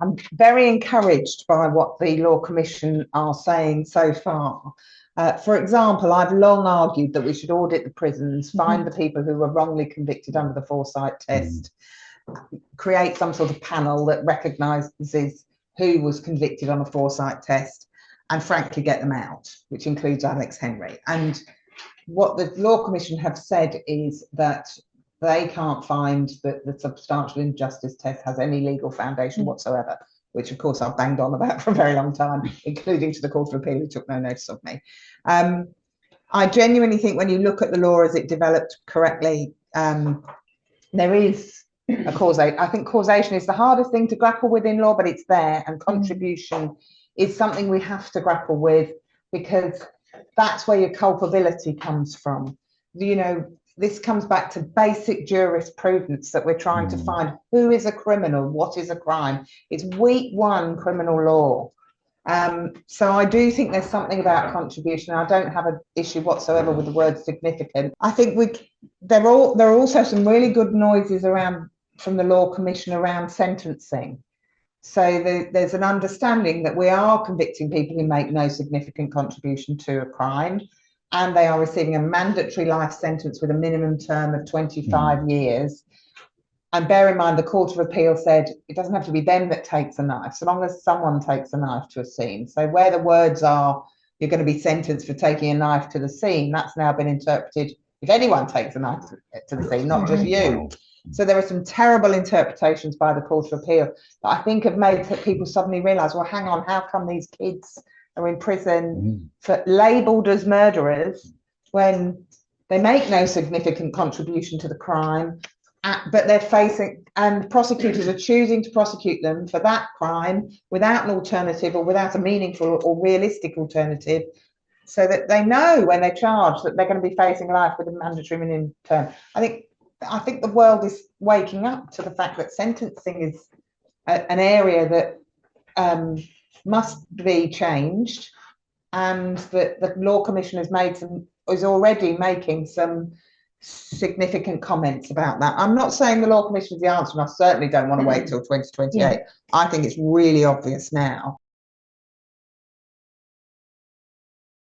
I'm very encouraged by what the Law Commission are saying so far. For example, I've long argued that we should audit the prisons, find the people who were wrongly convicted under the foresight test, create some sort of panel that recognises who was convicted on a foresight test, and frankly get them out, which includes Alex Henry. And what the Law Commission have said is that they can't find that the substantial injustice test has any legal foundation whatsoever, which of course I've banged on about for a very long time, including to the Court of Appeal, who took no notice of me. I genuinely think when you look at the law as it developed correctly, there is a causation. I think causation is the hardest thing to grapple with in law, but it's there, and contribution is something we have to grapple with, because that's where your culpability comes from. You know, this comes back to basic jurisprudence that we're trying to find. Who is a criminal? What is a crime? It's week one criminal law. So I do think there's something about contribution. I don't have an issue whatsoever with the word significant. I think there are also some really good noises around from the Law Commission around sentencing. So there's an understanding that we are convicting people who make no significant contribution to a crime, and they are receiving a mandatory life sentence with a minimum term of 25 years. And bear in mind, the Court of Appeal said it doesn't have to be them that takes a knife, so long as someone takes a knife to a scene. So where the words are, you're going to be sentenced for taking a knife to the scene, that's now been interpreted, if anyone takes a knife to the scene, not just you. So there are some terrible interpretations by the Court of Appeal that I think have made people suddenly realise, well, hang on, how come these kids are in prison for labelled as murderers when they make no significant contribution to the crime, but they're facing, and prosecutors are choosing to prosecute them for that crime without an alternative, or without a meaningful or realistic alternative, so that they know when they're charged that they're going to be facing life with a mandatory minimum term. I think the world is waking up to the fact that sentencing is an area that must be changed, and that the Law Commission is already making some significant comments about that. I'm not saying the Law Commission is the answer, and I certainly don't want to wait till 2028. I think it's really obvious now.